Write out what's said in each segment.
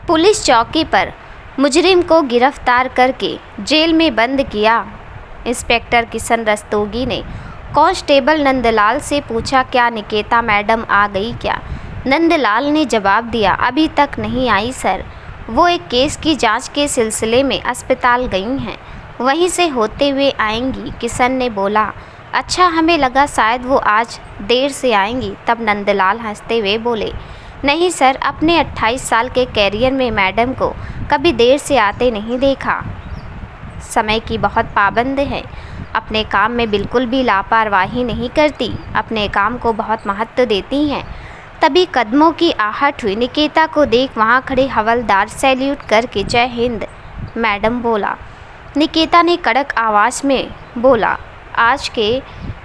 Police चौकी पर मुजरिम को गिरफ्तार करके जेल में बंद किया। इंस्पेक्टर किशन रस्तोगी ने कांस्टेबल नंदलाल से पूछा, क्या निकेता मैडम आ गई क्या? नंदलाल ने जवाब दिया, अभी तक नहीं आई सर, वो एक केस की जांच के सिलसिले में अस्पताल गई हैं, वहीं से होते हुए आएंगी। किशन ने बोला, अच्छा, हमें लगा शायद वो आज देर से आएंगी। तब नंदलाल हंसते हुए बोले, नहीं सर, अपने 28 साल के कैरियर में मैडम को कभी देर से आते नहीं देखा। समय की बहुत पाबंद है, अपने काम में बिल्कुल भी लापरवाही नहीं करती, अपने काम को बहुत महत्व देती हैं। तभी कदमों की आहट हुई। निकेता को देख वहाँ खड़े हवलदार सैल्यूट करके जय हिंद मैडम बोला। निकेता ने कड़क आवाज़ में बोला, आज के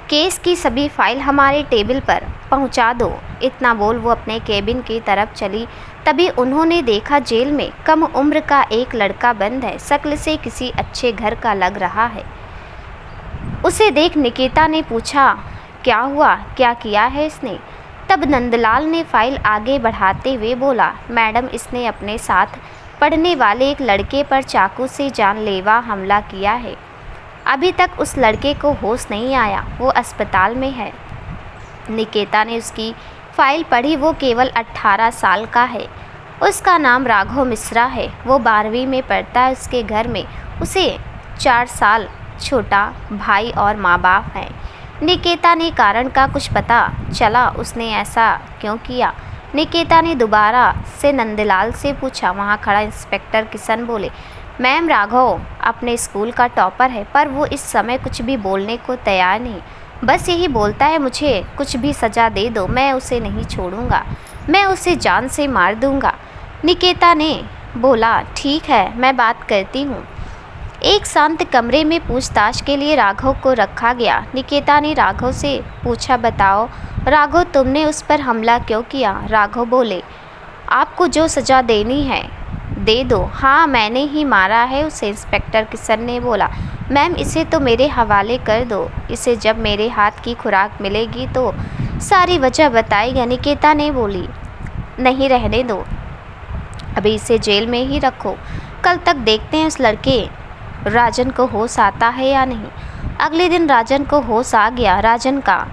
केस की सभी फाइल हमारे टेबल पर पहुंचा दो। इतना बोल वो अपने केबिन की तरफ चली। तभी उन्होंने देखा जेल में कम उम्र का एक लड़का बंद है, शक्ल से किसी अच्छे घर का लग रहा है। उसे देख निकेता ने पूछा, क्या हुआ, क्या किया है इसने? तब नंदलाल ने फाइल आगे बढ़ाते हुए बोला, मैडम, इसने अपने साथ पढ़ने वाले एक लड़के पर चाकू से जानलेवा हमला किया है। अभी तक उस लड़के को होश नहीं आया, वो अस्पताल में है। निकेता ने उसकी फाइल पढ़ी। वो केवल 18 साल का है। उसका नाम राघव मिश्रा है। वो 12वीं में पढ़ता है। उसके घर में उसे 4 साल छोटा भाई और माँ बाप हैं। निकेता ने कारण का कुछ पता चला, उसने ऐसा क्यों किया? निकेता ने दोबारा से नंदलाल से पूछा। वहाँ खड़ा इंस्पेक्टर किशन बोले, मैम, राघव अपने स्कूल का टॉपर है, पर वो इस समय कुछ भी बोलने को तैयार नहीं। बस यही बोलता है, मुझे कुछ भी सज़ा दे दो, मैं उसे नहीं छोड़ूंगा, मैं उसे जान से मार दूंगा। निकेता ने बोला, ठीक है, मैं बात करती हूँ। एक शांत कमरे में पूछताछ के लिए राघव को रखा गया। निकेता ने राघव से पूछा, बताओ राघव, तुमने उस पर हमला क्यों किया? राघव बोले, आपको जो सज़ा देनी है दे दो। हाँ, मैंने ही मारा है उसे। इंस्पेक्टर किशन ने बोला, मैम, इसे तो मेरे हवाले कर दो, इसे जब मेरे हाथ की खुराक मिलेगी तो सारी वजह बताएगा। निकेता ने बोली, नहीं, रहने दो, अभी इसे जेल में ही रखो, कल तक देखते हैं उस लड़के राजन को होश आता है या नहीं। अगले दिन राजन को होश आ गया। राजन का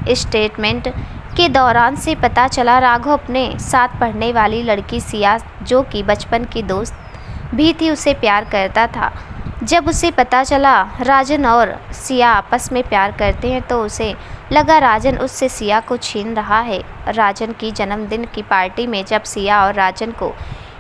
स्टेटमेंट के दौरान से पता चला राघव अपने साथ पढ़ने वाली लड़की सिया, जो कि बचपन की दोस्त भी थी, उसे प्यार करता था। जब उसे पता चला राजन और सिया आपस में प्यार करते हैं तो उसे लगा राजन उससे सिया को छीन रहा है। राजन की जन्मदिन की पार्टी में जब सिया और राजन को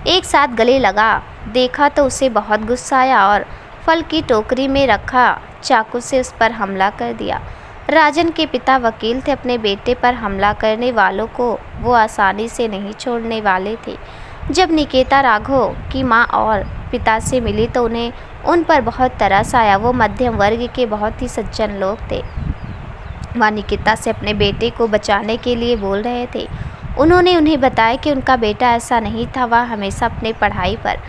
एक साथ गले लगा देखा तो उसे बहुत गुस्सा आया और फल की टोकरी में रखा चाकू से उस पर हमला कर दिया। राजन के पिता वकील थे, अपने बेटे पर हमला करने वालों को वो आसानी से नहीं छोड़ने वाले थे। जब निकेता राघव की माँ और पिता से मिली तो उन्हें उन पर बहुत तरस आया। वो मध्यम वर्ग के बहुत ही सज्जन लोग थे। वह निकेता से अपने बेटे को बचाने के लिए बोल रहे थे। उन्होंने उन्हें बताया कि उनका बेटा ऐसा नहीं था, वह हमेशा अपनी पढ़ाई पर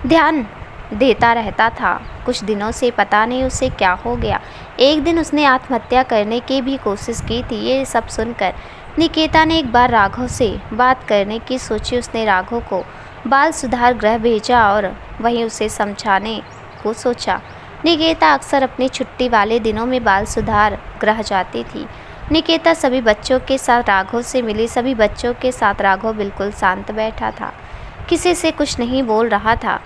ध्यान देता रहता था। कुछ दिनों से पता नहीं उसे क्या हो गया। एक दिन उसने आत्महत्या करने की भी कोशिश की थी। ये सब सुनकर निकेता ने एक बार राघव से बात करने की सोची। उसने राघव को बाल सुधार गृह भेजा और वहीं उसे समझाने को सोचा। निकेता अक्सर अपनी छुट्टी वाले दिनों में बाल सुधार गृह जाती थी। निकेता सभी बच्चों के साथ राघव से मिली। सभी बच्चों के साथ राघव बिल्कुल शांत बैठा था, किसी से कुछ नहीं बोल रहा था।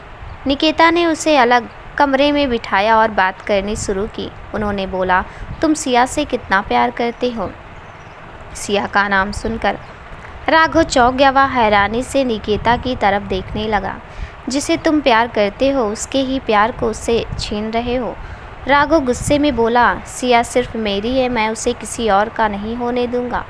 निकेता ने उसे अलग कमरे में बिठाया और बात करनी शुरू की। उन्होंने बोला, तुम सिया से कितना प्यार करते हो? सिया का नाम सुनकर राघव चौंक गया। वह हैरानी से निकेता की तरफ देखने लगा। जिसे तुम प्यार करते हो उसके ही प्यार को उससे छीन रहे हो। राघव गुस्से में बोला, सिया सिर्फ मेरी है, मैं उसे किसी और का नहीं होने दूंगा।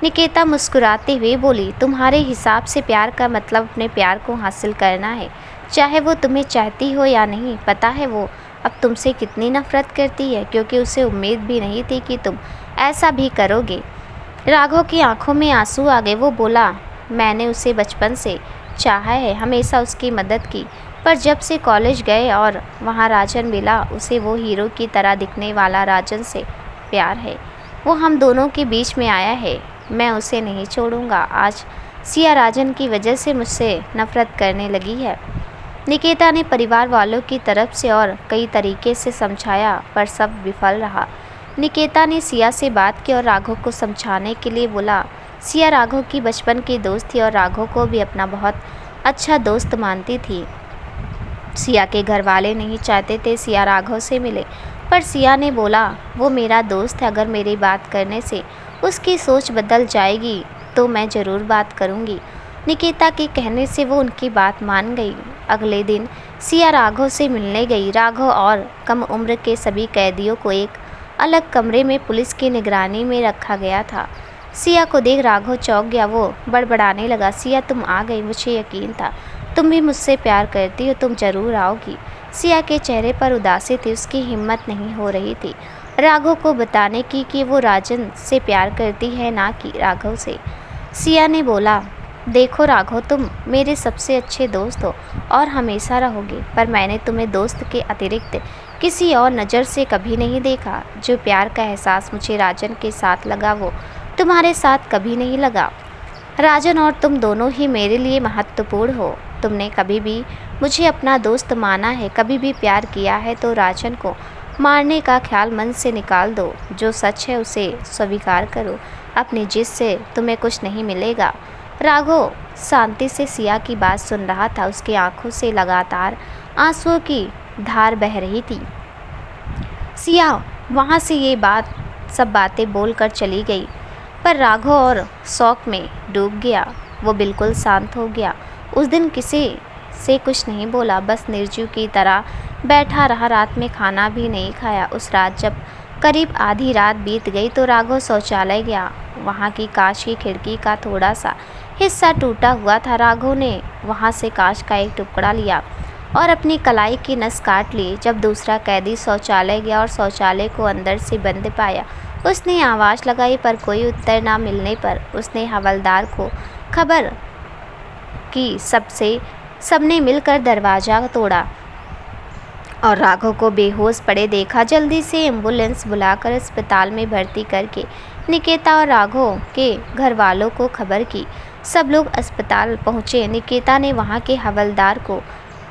निकेता मुस्कुराते हुए बोली, तुम्हारे हिसाब से प्यार का मतलब अपने प्यार को हासिल करना है, चाहे वो तुम्हें चाहती हो या नहीं। पता है वो अब तुमसे कितनी नफरत करती है, क्योंकि उसे उम्मीद भी नहीं थी कि तुम ऐसा भी करोगे। राघव की आंखों में आंसू आ गए। वो बोला, मैंने उसे बचपन से चाहा है, हमेशा उसकी मदद की, पर जब से कॉलेज गए और वहाँ राजन मिला, उसे वो हीरो की तरह दिखने वाला राजन से प्यार है। वो हम दोनों के बीच में आया है, मैं उसे नहीं छोड़ूंगा। आज सिया राजन की वजह से मुझसे नफरत करने लगी है। निकिता ने परिवार वालों की तरफ से और कई तरीके से समझाया पर सब विफल रहा। निकिता ने सिया से बात की और राघव को समझाने के लिए बोला। सिया राघव की बचपन की दोस्त थी और राघव को भी अपना बहुत अच्छा दोस्त मानती थी। सिया के घर वाले नहीं चाहते थे सिया राघव से मिले, पर सिया ने बोला वो मेरा दोस्त है, अगर मेरी बात करने से उसकी सोच बदल जाएगी तो मैं ज़रूर बात करूंगी। निकिता के कहने से वो उनकी बात मान गई। अगले दिन सिया राघव से मिलने गई। राघव और कम उम्र के सभी कैदियों को एक अलग कमरे में पुलिस की निगरानी में रखा गया था। सिया को देख राघव चौंक गया। वो बड़बड़ाने लगा, सिया तुम आ गई, मुझे यकीन था तुम भी मुझसे प्यार करती हो, तुम ज़रूर आओगी। सिया के चेहरे पर उदासी थी, उसकी हिम्मत नहीं हो रही थी राघव को बताने की कि वो राजन से प्यार करती है, ना कि राघव से। सिया ने बोला, देखो राघव, तुम मेरे सबसे अच्छे दोस्त हो और हमेशा रहोगे, पर मैंने तुम्हें दोस्त के अतिरिक्त किसी और नज़र से कभी नहीं देखा। जो प्यार का एहसास मुझे राजन के साथ लगा वो तुम्हारे साथ कभी नहीं लगा। राजन और तुम दोनों ही मेरे लिए महत्वपूर्ण हो। तुमने कभी भी मुझे अपना दोस्त माना है, कभी भी प्यार किया है तो राजन को मारने का ख्याल मन से निकाल दो। जो सच है उसे स्वीकार करो, अपनी जिद से तुम्हें कुछ नहीं मिलेगा। राघव शांति से सिया की बात सुन रहा था। उसकी आंखों से लगातार आंसुओं की धार बह रही थी। सिया वहाँ से ये सब बातें बोलकर चली गई, पर राघव और शौक में डूब गया। वो बिल्कुल शांत हो गया। उस दिन किसी से कुछ नहीं बोला, बस निर्जीव की तरह बैठा रहा। रात में खाना भी नहीं खाया। उस रात जब करीब आधी रात बीत गई तो राघव शौचालय गया। वहाँ की कांच की खिड़की का थोड़ा सा हिस्सा टूटा हुआ था। राघव ने वहाँ से कांच का एक टुकड़ा लिया और अपनी कलाई की नस काट ली। जब दूसरा कैदी शौचालय गया और शौचालय को अंदर से बंद पाया, उसने आवाज़ लगाई, पर कोई उत्तर ना मिलने पर उसने हवलदार को खबर की। सबने मिलकर दरवाज़ा तोड़ा और राघव को बेहोश पड़े देखा। जल्दी से एम्बुलेंस बुलाकर अस्पताल में भर्ती करके निकिता और राघव के घर वालों को खबर की। सब लोग अस्पताल पहुँचे। निकिता ने वहाँ के हवलदार को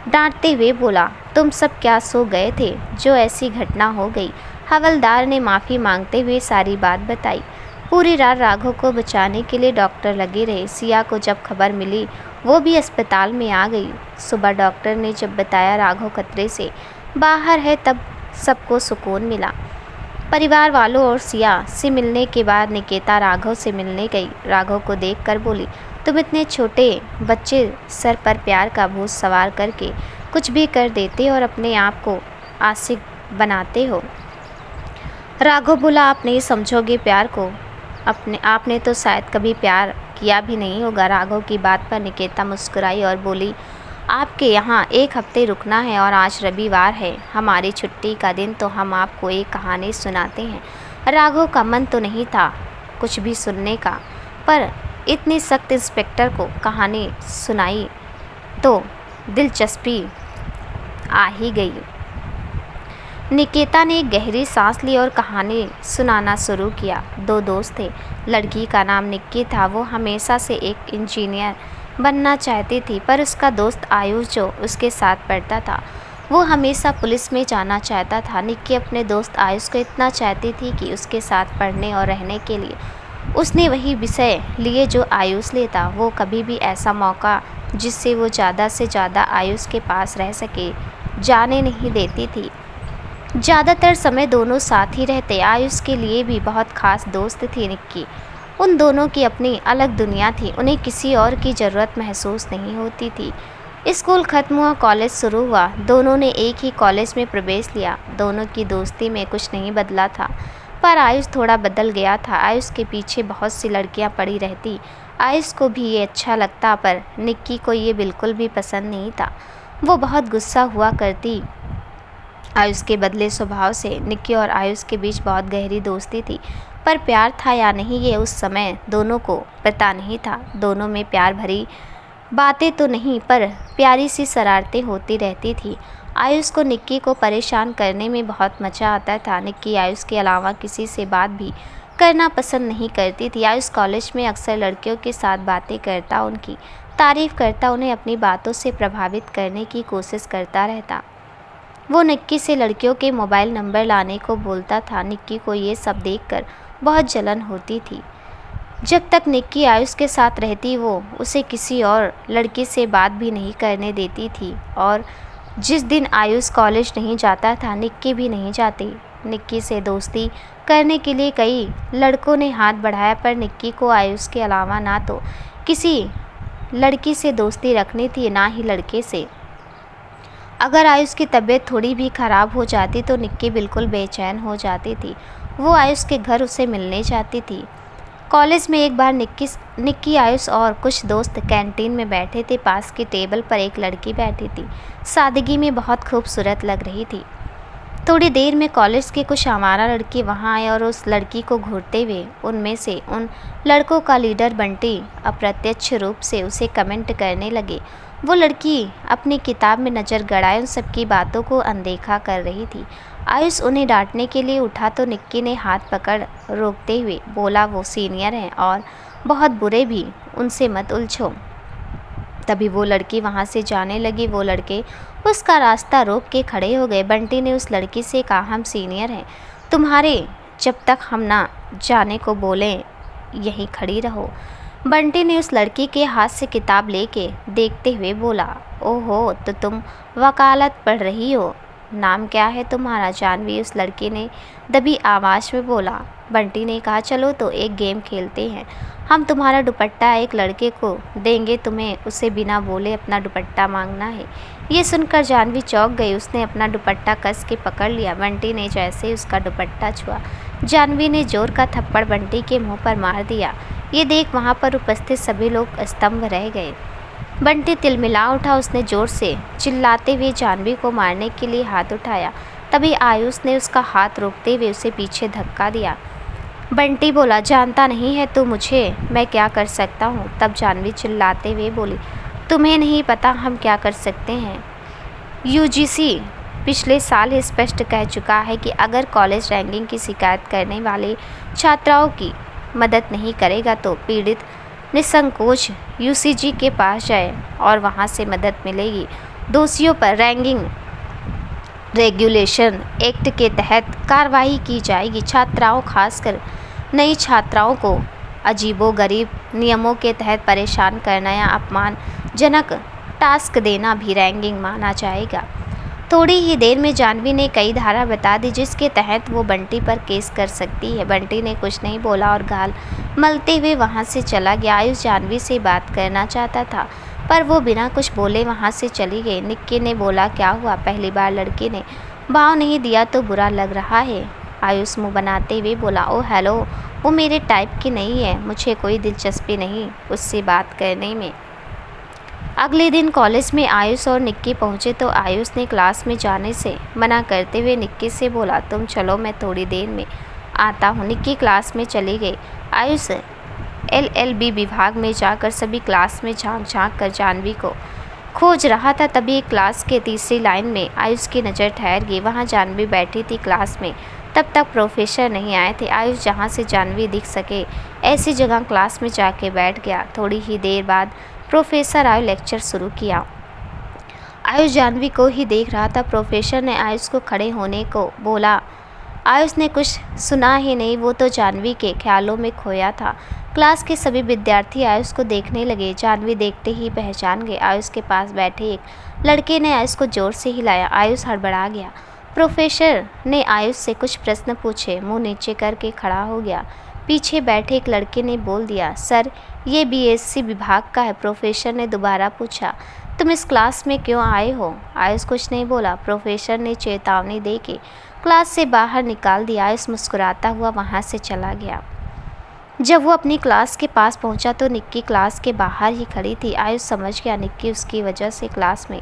डांटते हुए बोला, तुम सब क्या सो गए थे जो ऐसी घटना हो गई। हवलदार ने माफ़ी मांगते हुए सारी बात बताई। पूरी रात राघव को बचाने के लिए डॉक्टर लगे रहे। सिया को जब खबर मिली वो भी अस्पताल में आ गई। सुबह डॉक्टर ने जब बताया राघव खतरे से बाहर है, तब सबको सुकून मिला। परिवार वालों और सिया से मिलने के बाद निकिता राघव से मिलने गई। राघव को देखकर बोली, तुम इतने छोटे बच्चे सर पर प्यार का भूत सवार करके कुछ भी कर देते और अपने आप को आशिक बनाते हो। राघव बोला, आप नहीं समझोगे प्यार को, आपने तो शायद कभी प्यार किया भी नहीं होगा। राघव की बात पर निकिता मुस्कुराई और बोली, आपके यहाँ एक हफ्ते रुकना है और आज रविवार है, हमारी छुट्टी का दिन, तो हम आपको एक कहानी सुनाते हैं। राघव का मन तो नहीं था कुछ भी सुनने का, पर इतनी सख्त इंस्पेक्टर को कहानी सुनाई तो दिलचस्पी आ ही गई। निकिता ने एक गहरी सांस ली और कहानी सुनाना शुरू किया। दो दोस्त थे। लड़की का नाम निक्की था। वो हमेशा से एक इंजीनियर बनना चाहती थी, पर उसका दोस्त आयुष जो उसके साथ पढ़ता था वो हमेशा पुलिस में जाना चाहता था। निक्की अपने दोस्त आयुष को इतना चाहती थी कि उसके साथ पढ़ने और रहने के लिए उसने वही विषय लिए जो आयुष लेता। वो कभी भी ऐसा मौका जिससे वो ज़्यादा से ज़्यादा आयुष के पास रह सके जाने नहीं देती थी। ज़्यादातर समय दोनों साथ ही रहते। आयुष के लिए भी बहुत ख़ास दोस्त थी निक्की। उन दोनों की अपनी अलग दुनिया थी। उन्हें किसी और की ज़रूरत महसूस नहीं होती थी। स्कूल ख़त्म हुआ, कॉलेज शुरू हुआ। दोनों ने एक ही कॉलेज में प्रवेश लिया। दोनों की दोस्ती में कुछ नहीं बदला था, पर आयुष थोड़ा बदल गया था। आयुष के पीछे बहुत सी लड़कियां पड़ी रहती। आयुष को भी ये अच्छा लगता, पर निक्की को ये बिल्कुल भी पसंद नहीं था। वो बहुत गुस्सा हुआ करती आयुष के बदले स्वभाव से। निक्की और आयुष के बीच बहुत गहरी दोस्ती थी, पर प्यार था या नहीं ये उस समय दोनों को पता नहीं था। दोनों में प्यार भरी बातें तो नहीं, पर प्यारी सी शरारतें होती रहती थी। आयुष को निक्की को परेशान करने में बहुत मज़ा आता था। निक्की आयुष के अलावा किसी से बात भी करना पसंद नहीं करती थी। आयुष कॉलेज में अक्सर लड़कियों के साथ बातें करता, उनकी तारीफ़ करता, उन्हें अपनी बातों से प्रभावित करने की कोशिश करता रहता। वो निक्की से लड़कियों के मोबाइल नंबर लाने को बोलता था। निक्की को ये सब देखकर बहुत जलन होती थी। जब तक निक्की आयुष के साथ रहती वो उसे किसी और लड़की से बात भी नहीं करने देती थी, और जिस दिन आयुष कॉलेज नहीं जाता था निक्की भी नहीं जाती। निक्की से दोस्ती करने के लिए कई लड़कों ने हाथ बढ़ाया, पर निक्की को आयुष के अलावा ना तो किसी लड़की से दोस्ती रखनी थी, ना ही लड़के से। अगर आयुष की तबीयत थोड़ी भी ख़राब हो जाती तो निक्की बिल्कुल बेचैन हो जाती थी। वो आयुष के घर उसे मिलने जाती थी। कॉलेज में एक बार निक्की, आयुष और कुछ दोस्त कैंटीन में बैठे थे। पास की टेबल पर एक लड़की बैठी थी। सादगी में बहुत खूबसूरत लग रही थी। थोड़ी देर में कॉलेज के कुछ आवारा लड़के वहां आए और उस लड़की को घूरते हुए उनमें से उन लड़कों का लीडर बंटी अप्रत्यक्ष रूप से उसे कमेंट करने लगे। वो लड़की अपनी किताब में नज़र गड़ाए उन सबकी बातों को अनदेखा कर रही थी। आयुष उन्हें डांटने के लिए उठा तो निक्की ने हाथ पकड़ रोकते हुए बोला, वो सीनियर हैं और बहुत बुरे भी, उनसे मत उलझो। तभी वो लड़की वहाँ से जाने लगी। वो लड़के उसका रास्ता रोक के खड़े हो गए। बंटी ने उस लड़की से कहा, हम सीनियर हैं, तुम्हारे जब तक हम ना जाने को बोलें यहीं खड़ी रहो। बंटी ने उस लड़की के हाथ से किताब लेके देखते हुए बोला, ओहो, तो तुम वकालत पढ़ रही हो, नाम क्या है तुम्हारा? जानवी उस लड़की ने दबी आवाज़ में बोला। बंटी ने कहा, चलो तो एक गेम खेलते हैं, हम तुम्हारा दुपट्टा एक लड़के को देंगे, तुम्हें उसे बिना बोले अपना दुपट्टा मांगना है। ये सुनकर जानवी चौंक गई। उसने अपना दुपट्टा कस के पकड़ लिया। बंटी ने जैसे ही उसका दुपट्टा छुआ, जानवी ने जोर का थप्पड़ बंटी के मुंह पर मार दिया। ये देख वहाँ पर उपस्थित सभी लोग स्तंभ रह गए। बंटी तिलमिला उठा। उसने जोर से चिल्लाते हुए जानवी को मारने के लिए हाथ उठाया। तभी आयुष ने उसका हाथ रोकते हुए उसे पीछे धक्का दिया। बंटी बोला, जानता नहीं है तू मुझे, मैं क्या कर सकता हूँ? तब जानवी चिल्लाते हुए बोली, तुम्हें नहीं पता हम क्या कर सकते हैं? यूजीसी पिछले साल ही स्पष्ट कह चुका है कि अगर कॉलेज रैंकिंग की शिकायत करने वाले छात्राओं की मदद नहीं करेगा तो पीड़ित निसंकोच यूसीजी के पास जाए और वहां से मदद मिलेगी। दोषियों पर रैंकिंग रेगुलेशन एक्ट के तहत कार्रवाई की जाएगी। छात्राओं, खासकर नई छात्राओं को अजीबोगरीब नियमों के तहत परेशान करना या अपमानजनक टास्क देना भी रैंकिंग माना जाएगा। थोड़ी ही देर में जानवी ने कई धारा बता दी जिसके तहत वो बंटी पर केस कर सकती है। बंटी ने कुछ नहीं बोला और गाल मलते हुए वहाँ से चला गया। आयुष जानवी से बात करना चाहता था पर वो बिना कुछ बोले वहाँ से चली गई। निक्की ने बोला, क्या हुआ? पहली बार लड़की ने भाव नहीं दिया तो बुरा लग रहा है? आयुष मुँह बनाते हुए बोला, ओ हेलो, वो मेरे टाइप की नहीं है, मुझे कोई दिलचस्पी नहीं उससे बात करने में। अगले दिन कॉलेज में आयुष और निक्की पहुंचे तो आयुष ने क्लास में जाने से मना करते हुए निक्की से बोला, तुम चलो, मैं थोड़ी देर में आता हूं। निक्की क्लास में चली गई। आयुष एलएलबी विभाग में जाकर सभी क्लास में झांक कर जानवी को खोज रहा था। तभी क्लास के तीसरी लाइन में आयुष की नज़र ठहर गई। वहाँ जानवी बैठी थी क्लास में। तब तक प्रोफेसर नहीं आए थे। आयुष जहाँ से जानवी दिख सके ऐसी जगह क्लास में जाके बैठ गया। थोड़ी ही देर बाद प्रोफेसर आए, लेक्चर शुरू किया। आयुष जानवी को ही देख रहा था। प्रोफेसर ने आयुष को खड़े होने को बोला। आयुष ने कुछ सुना ही नहीं, वो तो जानवी के ख्यालों में खोया था। क्लास के सभी विद्यार्थी आयुष को देखने लगे। जानवी देखते ही पहचान गए। आयुष के पास बैठे एक लड़के ने आयुष को जोर से हिलाया। आयुष हड़बड़ा गया। प्रोफेसर ने आयुष से कुछ प्रश्न पूछे। मुंह नीचे करके खड़ा हो गया। पीछे बैठे एक लड़के ने बोल दिया, सर ये बीएससी विभाग का है। प्रोफेसर ने दोबारा पूछा, तुम इस क्लास में क्यों आए हो? आयुष कुछ नहीं बोला। प्रोफेसर ने चेतावनी दे के क्लास से बाहर निकाल दिया। आयुष मुस्कुराता हुआ वहाँ से चला गया। जब वो अपनी क्लास के पास पहुँचा तो निक्की क्लास के बाहर ही खड़ी थी। आयुष समझ गया निक्की उसकी वजह से क्लास में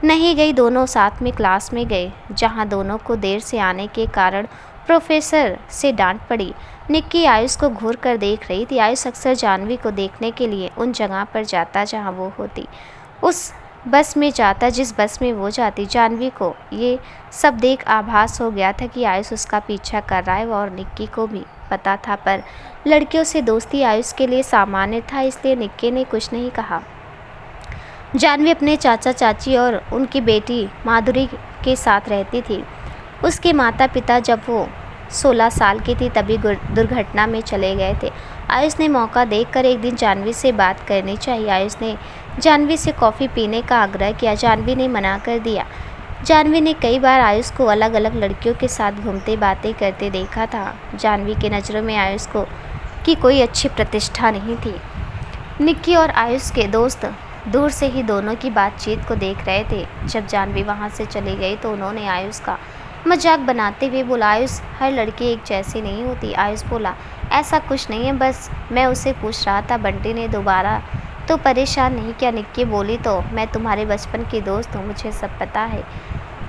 नहीं गई। दोनों साथ में क्लास में गए जहाँ दोनों को देर से आने के कारण प्रोफेसर से डांट पड़ी। निक्की आयुष को घूर कर देख रही थी। आयुष अक्सर जानवी को देखने के लिए उन जगह पर जाता जहाँ वो होती, उस बस में जाता जिस बस में वो जाती। जानवी को ये सब देख आभास हो गया था कि आयुष उसका पीछा कर रहा है और निक्की को भी। पता था, पर लड़कियों से दोस्ती आयुष के लिए सामान्य था, इसलिए निक्की ने कुछ नहीं कहा। जाह्नवी अपने चाचा चाची और उनकी बेटी माधुरी के साथ रहती थी। उसके माता पिता जब वो 16 साल की थी तभी दुर्घटना में चले गए थे। आयुष ने मौका देखकर एक दिन जाह्नवी से बात करनी चाहिए। आयुष ने जाह्नवी से कॉफ़ी पीने का आग्रह किया। जाह्नवी ने मना कर दिया। जाह्नवी ने कई बार आयुष को अलग अलग लड़कियों के साथ घूमते बातें करते देखा था। जाह्नवी की नज़रों में आयुष को की कोई अच्छी प्रतिष्ठा नहीं थी। निक्की और आयुष के दोस्त दूर से ही दोनों की बातचीत को देख रहे थे। जब जाह्नवी वहाँ से चली गई तो उन्होंने आयुष का मजाक बनाते हुए बोला, आयुष, हर लड़की एक जैसी नहीं होती। आयुष बोला, ऐसा कुछ नहीं है, बस मैं उसे पूछ रहा था। बंटी ने दोबारा तो परेशान नहीं किया। निक्की बोली, तो मैं तुम्हारे बचपन की दोस्त हूँ, मुझे सब पता है।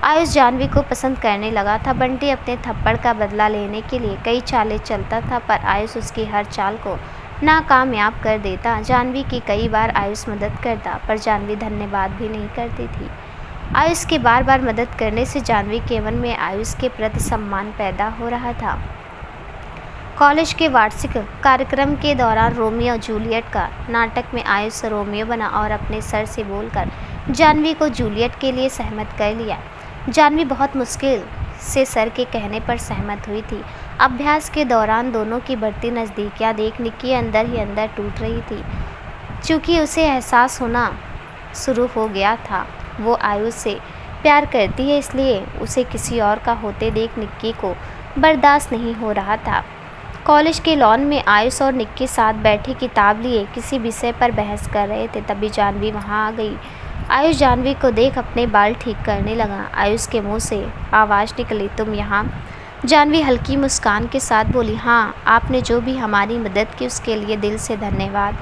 आयुष जाह्नवी को पसंद करने लगा था। बंटी अपने थप्पड़ का बदला लेने के लिए कई चालें चलता था, पर आयुष उसकी हर चाल को नाकामयाब कर देता। जाह्नवी की कई बार आयुष मदद करता, पर जाह्नवी धन्यवाद भी नहीं करती थी। आयुष के बार बार मदद करने से जाह्नवी के मन में आयुष के प्रति सम्मान पैदा हो रहा था। कॉलेज के वार्षिक कार्यक्रम के दौरान रोमियो जूलियट का नाटक में आयुष रोमियो बना और अपने सर से बोलकर जाह्नवी को जूलियट के लिए सहमत कर लिया। जाह्नवी बहुत मुश्किल से सर के कहने पर सहमत हुई थी। अभ्यास के दौरान दोनों की बढ़ती नज़दीकियाँ देख निक्की अंदर ही अंदर टूट रही थी। चूँकि उसे एहसास होना शुरू हो गया था वो आयुष से प्यार करती है, इसलिए उसे किसी और का होते देख निक्की को बर्दाश्त नहीं हो रहा था। कॉलेज के लॉन में आयुष और निक्की साथ बैठे किताब लिए किसी विषय पर बहस कर रहे थे। तभी जाह्नवी वहाँ आ गई। आयुष जाह्नवी को देख अपने बाल ठीक करने लगा। आयुष के मुंह से आवाज़ निकली, तुम यहाँ? जाह्नवी हल्की मुस्कान के साथ बोली, हाँ, आपने जो भी हमारी मदद की उसके लिए दिल से धन्यवाद।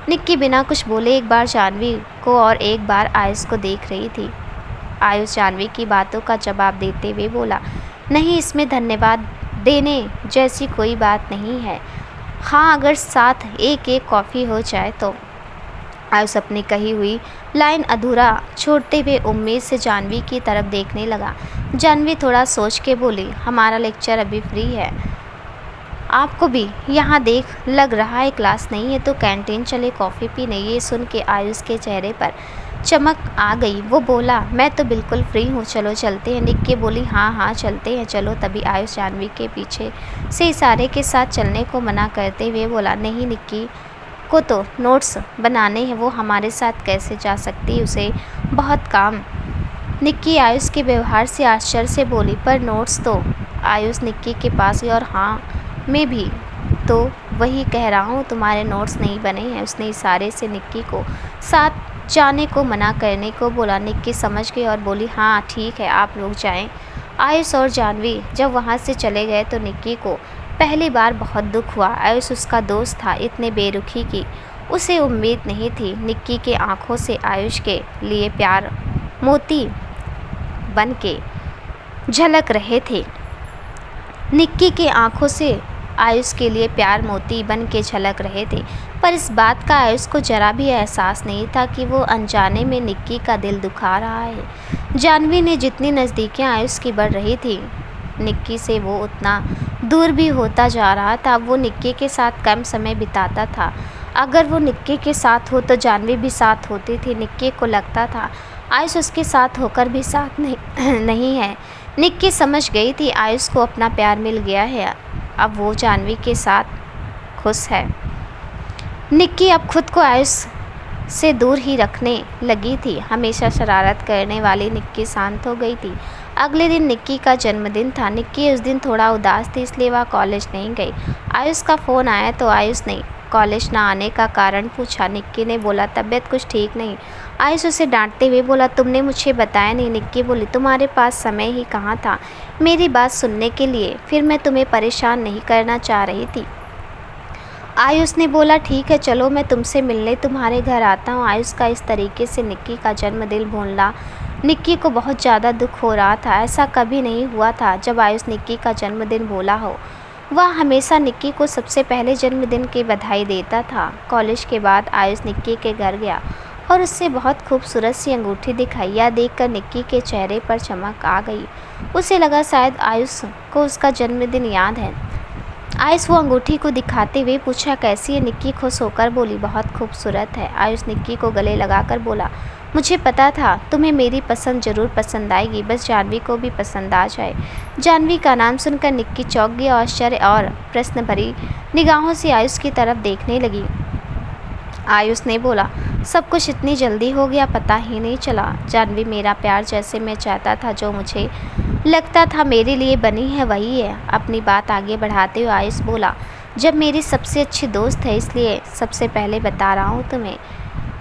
निक्की बिना कुछ बोले एक बार जाह्नवी को और एक बार आयुष को देख रही थी। आयुष जाह्नवी की बातों का जवाब देते हुए बोला, नहीं, इसमें धन्यवाद देने जैसी कोई बात नहीं है। हाँ, अगर साथ एक एक कॉफ़ी हो जाए तो। आयुष अपनी कही हुई लाइन अधूरा छोड़ते हुए उम्मीद से जाह्नवी की तरफ देखने लगा। जाह्नवी थोड़ा सोच के बोली, हमारा लेक्चर अभी फ्री है, आपको भी यहाँ देख लग रहा है क्लास नहीं है तो कैंटीन चले कॉफ़ी पीने। ये सुन के आयुष के चेहरे पर चमक आ गई। वो बोला, मैं तो बिल्कुल फ्री हूँ, चलो चलते हैं। निक्की बोली, हाँ हाँ चलते हैं, चलो। तभी आयुष जाह्नवी के पीछे से इशारे के साथ चलने को मना करते हुए बोला, नहीं, निक्की को तो नोट्स बनाने हैं, वो हमारे साथ कैसे जा सकती, उसे बहुत काम। निक्की आयुष के व्यवहार से आश्चर्य से बोली, पर नोट्स तो आयुष निक्की के पास ही, और हाँ, मैं भी तो वही कह रहा हूँ, तुम्हारे नोट्स नहीं बने हैं। उसने इशारे से निक्की को साथ जाने को मना करने को बोला। निक्की समझ गई और बोली, हाँ ठीक है, आप लोग जाएं। आयुष और जाह्नवी जब वहाँ से चले गए तो निक्की को पहली बार बहुत दुख हुआ। आयुष उसका दोस्त था, इतने बेरुखी की उसे उम्मीद नहीं थी। निक्की के आंखों से आयुष के लिए प्यार मोती बन के झलक रहे थे। निक्की के आंखों से आयुष के लिए प्यार मोती बन के झलक रहे थे, पर इस बात का आयुष को जरा भी एहसास नहीं था कि वो अनजाने में निक्की का दिल दुखा रहा है। जाह्नवी ने जितनी नज़दीकियाँ आयुष की बढ़ रही थी निक्की से, वो उतना दूर भी होता जा रहा था। वो निक्की के साथ कम समय बिताता था। अगर वो निक्की के साथ हो तो जाह्नवी भी साथ होती थी। निक्की को लगता था आयुष उसके साथ होकर भी साथ नहीं है। निक्की समझ गई थी आयुष को अपना प्यार मिल गया है, अब वो जाह्नवी के साथ खुश है। निक्की अब खुद को आयुष से दूर ही रखने लगी थी। हमेशा शरारत करने वाली निक्की शांत हो गई थी। अगले दिन निक्की का जन्मदिन था। निक्की उस दिन थोड़ा उदास थी, इसलिए वह कॉलेज नहीं गई। आयुष का फ़ोन आया तो आयुष ने कॉलेज ना आने का कारण पूछा। निक्की ने बोला, तबीयत कुछ ठीक नहीं। आयुष उसे डांटते हुए बोला, तुमने मुझे बताया नहीं। निक्की बोली, तुम्हारे पास समय ही कहाँ था मेरी बात सुनने के लिए, फिर मैं तुम्हें परेशान नहीं करना चाह रही थी। आयुष ने बोला, ठीक है, चलो मैं तुमसे मिलने तुम्हारे घर आता हूँ। आयुष का इस तरीके से निक्की का जन्मदिन भूलना निक्की को बहुत ज़्यादा दुख हो रहा था। ऐसा कभी नहीं हुआ था जब आयुष निक्की का जन्मदिन भूला हो। वह हमेशा निक्की को सबसे पहले जन्मदिन की बधाई देता था। कॉलेज के बाद आयुष निक्की के घर गया और उससे बहुत खूबसूरत सी अंगूठी दिखाई। यह देखकर निक्की के चेहरे पर चमक आ गई। उसे लगा शायद आयुष को उसका जन्मदिन याद है। आयुष वो अंगूठी को दिखाते हुए पूछा, कैसी है? निक्की खुश होकर बोली, बहुत खूबसूरत है। आयुष निक्की को गले लगाकर बोला, मुझे पता था तुम्हें मेरी पसंद ज़रूर पसंद आएगी, बस जानवी को भी पसंद आ जाए। जानवी का नाम सुनकर निक्की चौंक गया और आश्चर्य और प्रश्न भरी निगाहों से आयुष की तरफ देखने लगी। आयुष ने बोला, सब कुछ इतनी जल्दी हो गया, पता ही नहीं चला। जानवी, मेरा प्यार जैसे मैं चाहता था, जो मुझे लगता था मेरे लिए बनी है, वही है। अपनी बात आगे बढ़ाते हुए आयुष बोला, जब मेरी सबसे अच्छी दोस्त है इसलिए सबसे पहले बता रहा हूँ तुम्हें।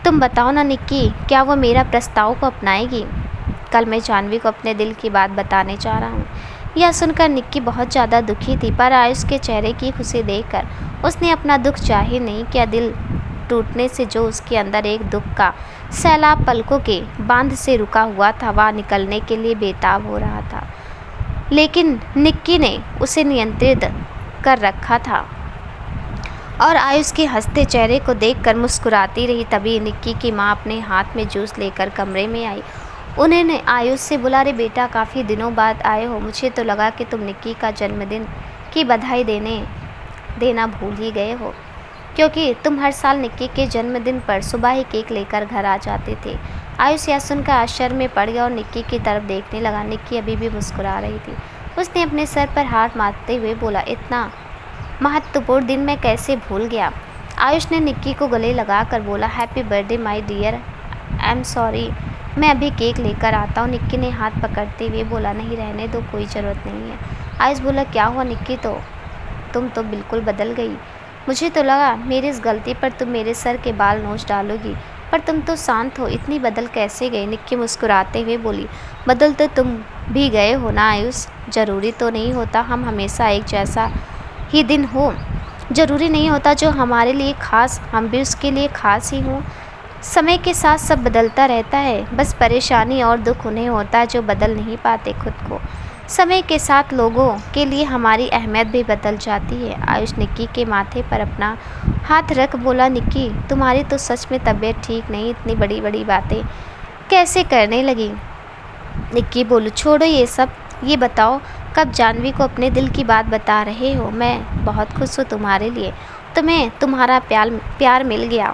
तुम बताओ ना निक्की, क्या वो मेरा प्रस्ताव को अपनाएगी? कल मैं जानवी को अपने दिल की बात बताने जा रहा हूँ। यह सुनकर निक्की बहुत ज़्यादा दुखी थी, पर आयुष के चेहरे की खुशी देखकर उसने अपना दुख जाहिर नहीं किया। दिल टूटने से जो उसके अंदर एक दुख का सैलाब पलकों के बांध से रुका हुआ था, वह निकलने के लिए बेताब हो रहा था, लेकिन निक्की ने उसे नियंत्रित कर रखा था और आयुष के हंसते चेहरे को देखकर मुस्कुराती रही। तभी निक्की की माँ अपने हाथ में जूस लेकर कमरे में आई। उन्होंने आयुष से बोला, रे बेटा, काफ़ी दिनों बाद आए हो, मुझे तो लगा कि तुम निक्की का जन्मदिन की बधाई देना भूल ही गए हो, क्योंकि तुम हर साल निक्की के जन्मदिन पर सुबह ही केक लेकर घर आ जाते थे। आयुष यह सुनकर आश्चर्य में पड़ गया और निक्की की तरफ देखने लगा। निक्की अभी भी मुस्कुरा रही थी। उसने अपने सर पर हाथ मारते हुए बोला, इतना महत्वपूर्ण दिन मैं कैसे भूल गया। आयुष ने निक्की को गले लगा कर बोला, happy birthday my dear, I am sorry, मैं अभी केक लेकर आता हूँ। निक्की ने हाथ पकड़ते हुए बोला, नहीं, रहने दो, कोई ज़रूरत नहीं है। आयुष बोला, क्या हुआ निक्की, तुम तो बिल्कुल बदल गई। मुझे तो लगा मेरी इस गलती पर तुम मेरे सर के बाल नोच डालोगी, पर तुम तो शांत हो, इतनी बदल कैसे गई? निक्की मुस्कुराते हुए बोली, बदल तो तुम भी गए हो ना आयुष, ज़रूरी तो नहीं होता हम हमेशा एक जैसा ही दिन हो, ज़रूरी नहीं होता जो हमारे लिए ख़ास हम भी उसके लिए ख़ास ही हों। समय के साथ सब बदलता रहता है, बस परेशानी और दुख उन्हें होता है जो बदल नहीं पाते खुद को। समय के साथ लोगों के लिए हमारी अहमियत भी बदल जाती है। आयुष निक्की के माथे पर अपना हाथ रख बोला, निक्की, तुम्हारी तो सच में तबीयत ठीक नहीं, इतनी बड़ी बड़ी बातें कैसे करने लगी? निक्की बोली, छोड़ो ये सब, ये बताओ कब जानवी को अपने दिल की बात बता रहे हो? मैं बहुत खुश हूँ तुम्हारे लिए, तुम्हें तुम्हारा प्यार मिल गया।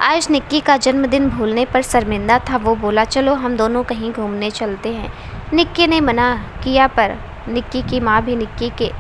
आयुष निक्की का जन्मदिन भूलने पर शर्मिंदा था। वो बोला, चलो हम दोनों कहीं घूमने चलते हैं। निक्की ने मना किया, पर निक्की की माँ भी निक्की के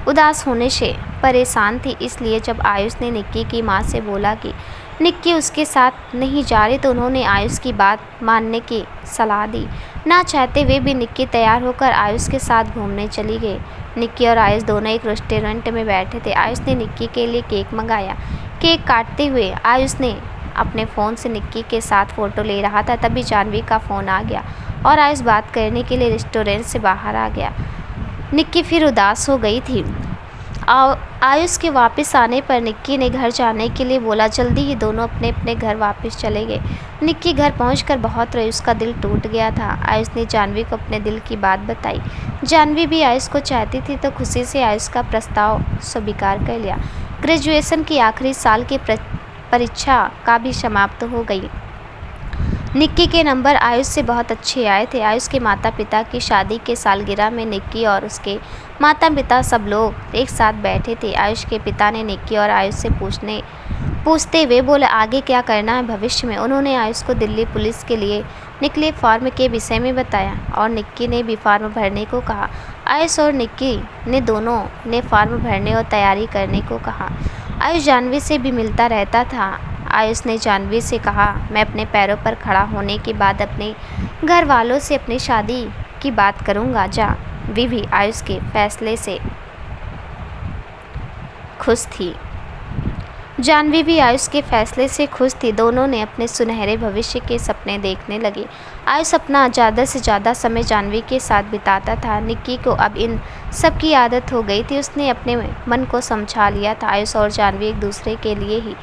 उदास होने से परेशान थी, इसलिए जब आयुष ने निक्की की माँ से बोला कि निक्की उसके साथ नहीं जा रही, तो उन्होंने आयुष की बात मानने की सलाह दी। ना चाहते हुए भी निक्की तैयार होकर आयुष के साथ घूमने चली गई। निक्की और आयुष दोनों एक रेस्टोरेंट में बैठे थे। आयुष ने निक्की के लिए केक मंगाया। केक काटते हुए आयुष ने अपने फ़ोन से निक्की के साथ फ़ोटो ले रहा था, तभी जानवी का फ़ोन आ गया और आयुष बात करने के लिए रेस्टोरेंट से बाहर आ गया। निक्की फिर उदास हो गई थी। आयुष के वापस आने पर निक्की ने घर जाने के लिए बोला। जल्दी ही दोनों अपने अपने घर वापस चले गए। निक्की घर पहुंचकर बहुत रोई, उसका दिल टूट गया था। आयुष ने जानवी को अपने दिल की बात बताई। जानवी भी आयुष को चाहती थी, तो खुशी से आयुष का प्रस्ताव स्वीकार कर लिया। ग्रेजुएशन की आखिरी साल की परीक्षा का भी समाप्त हो गई। निक्की के नंबर आयुष से बहुत अच्छे आए थे। आयुष के माता पिता की शादी के सालगिरह में निक्की और उसके माता पिता सब लोग एक साथ बैठे थे। आयुष के पिता ने निक्की और आयुष से पूछते हुए बोले, आगे क्या करना है भविष्य में? उन्होंने आयुष को दिल्ली पुलिस के लिए निकले फॉर्म के विषय में बताया और निक्की ने भी फॉर्म भरने को कहा। आयुष और निक्की ने दोनों ने फॉर्म भरने और तैयारी करने को कहा। आयुष जानवी से भी मिलता रहता था। आयुष ने जानवी से कहा, मैं अपने पैरों पर खड़ा होने के बाद अपने घर वालों से अपनी शादी की बात करूंगा। जानवी भी आयुष के फैसले से खुश थी। जानवी भी आयुष के फैसले से खुश थी। दोनों ने अपने सुनहरे भविष्य के सपने देखने लगे। आयुष अपना ज़्यादा से ज़्यादा समय जानवी के साथ बिताता था। निक्की को अब इन सब की आदत हो गई थी। उसने अपने मन को समझा लिया था। आयुष और जानवी एक दूसरे के लिए ही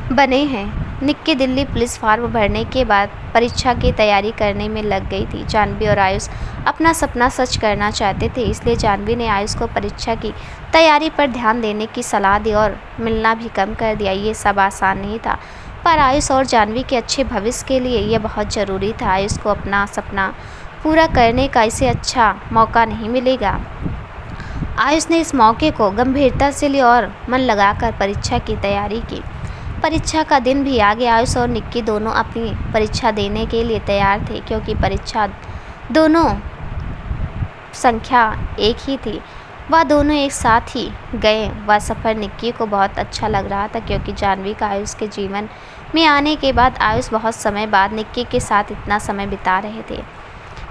बने हैं। निक्की दिल्ली पुलिस फॉर्म भरने के बाद परीक्षा की तैयारी करने में लग गई थी। जानवी और आयुष अपना सपना सच करना चाहते थे, इसलिए जानवी ने आयुष को परीक्षा की तैयारी पर ध्यान देने की सलाह दी और मिलना भी कम कर दिया। ये सब आसान नहीं था, पर आयुष और जानवी के अच्छे भविष्य के लिए यह बहुत ज़रूरी था। आयुष को अपना सपना पूरा करने का इससे अच्छा मौका नहीं मिलेगा। आयुष ने इस मौके को गंभीरता से लिया और मन लगाकर परीक्षा की तैयारी की। परीक्षा का दिन भी आ गया। आयुष और निक्की दोनों अपनी परीक्षा देने के लिए तैयार थे, क्योंकि परीक्षा दोनों संख्या एक ही थी। वह दोनों एक साथ ही गए। वह सफ़र निक्की को बहुत अच्छा लग रहा था, क्योंकि जाह्नवी का आयुष के जीवन में आने के बाद आयुष बहुत समय बाद निक्की के साथ इतना समय बिता रहे थे।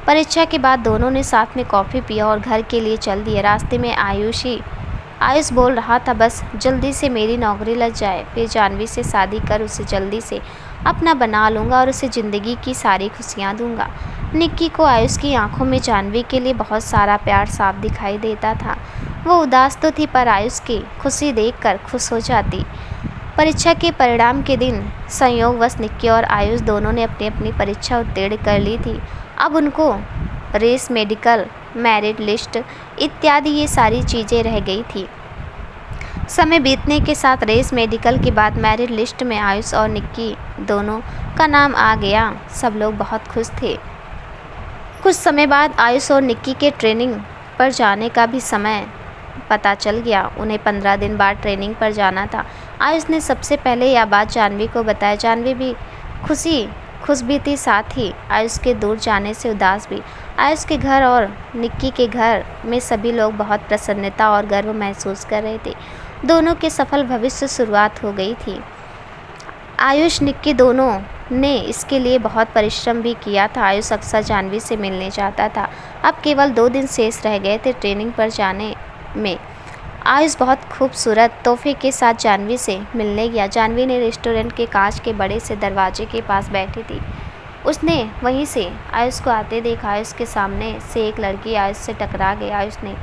परीक्षा के बाद दोनों ने साथ में कॉफ़ी पिया और घर के लिए चल दिए। रास्ते में आयुष बोल रहा था, बस जल्दी से मेरी नौकरी लग जाए, फिर जाह्नवी से शादी कर उसे जल्दी से अपना बना लूँगा और उसे ज़िंदगी की सारी खुशियाँ दूँगा। निक्की को आयुष की आंखों में जाह्नवी के लिए बहुत सारा प्यार साफ दिखाई देता था। वो उदास तो थी, पर आयुष की खुशी देखकर खुश हो जाती। परीक्षा के परिणाम के दिन संयोगवश निक्की और आयुष दोनों ने अपनी अपनी परीक्षा उत्तीर्ण कर ली थी। अब उनको रेस, मेडिकल, मेरिट लिस्ट इत्यादि ये सारी चीज़ें रह गई थी। समय बीतने के साथ रेस, मेडिकल के बाद मेरिट लिस्ट में आयुष और निक्की दोनों का नाम आ गया। सब लोग बहुत खुश थे। कुछ समय बाद आयुष और निक्की के ट्रेनिंग पर जाने का भी समय पता चल गया। उन्हें 15 दिन बाद ट्रेनिंग पर जाना था। आयुष ने सबसे पहले यह बात जाह्नवी को बताया। जाह्नवी भी खुश भी थी, साथ ही आयुष के दूर जाने से उदास भी। आयुष के घर और निक्की के घर में सभी लोग बहुत प्रसन्नता और गर्व महसूस कर रहे थे। दोनों के सफल भविष्य शुरुआत हो गई थी। आयुष, निक्की दोनों ने इसके लिए बहुत परिश्रम भी किया था। आयुष अक्सर जाह्नवी से मिलने जाता था। अब केवल 2 दिन शेष रह गए थे ट्रेनिंग पर जाने में। आयुष बहुत खूबसूरत तोहफे के साथ जाह्नवी से मिलने गया। जाह्नवी ने रेस्टोरेंट के कांच के बड़े से दरवाजे के पास बैठी थी। उसने वहीं से आयुष को आते देखा। आयुष के सामने से एक लड़की आयुष से टकरा गई। आयुष ने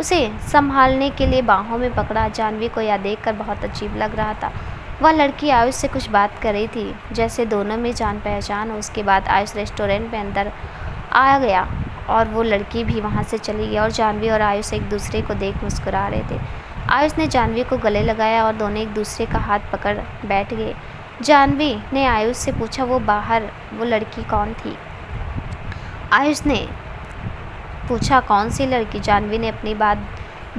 उसे संभालने के लिए बाहों में पकड़ा। जाह्नवी को यह देखकर बहुत अजीब लग रहा था। वह लड़की आयुष से कुछ बात कर रही थी, जैसे दोनों में जान पहचान हो। उसके बाद आयुष रेस्टोरेंट में अंदर आ गया और वो लड़की भी वहाँ से चली गई और जाह्नवी और आयुष एक दूसरे को देख मुस्कुरा रहे थे। आयुष ने जाह्नवी को गले लगाया और दोनों एक दूसरे का हाथ पकड़ बैठ गए। जाह्नवी ने आयुष से पूछा, वो लड़की कौन थी? आयुष ने पूछा, कौन सी लड़की? जाह्नवी ने अपनी बात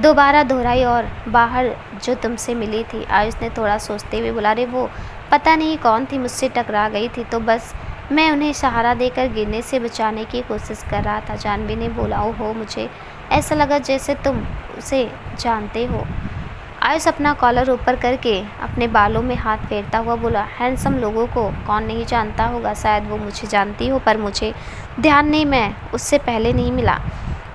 दोबारा दोहराई, और बाहर जो तुमसे मिली थी। आयुष ने थोड़ा सोचते हुए बोला, अरे वो पता नहीं कौन थी, मुझसे टकरा गई थी तो बस मैं उन्हें सहारा देकर गिरने से बचाने की कोशिश कर रहा था। जाह्नवी ने बोला, ओहो, मुझे ऐसा लगा जैसे तुम उसे जानते हो। आयुष अपना कॉलर ऊपर करके अपने बालों में हाथ फेरता हुआ बोला, हैंडसम लोगों को कौन नहीं जानता होगा, शायद वो मुझे जानती हो, पर मुझे ध्यान नहीं, मैं उससे पहले नहीं मिला।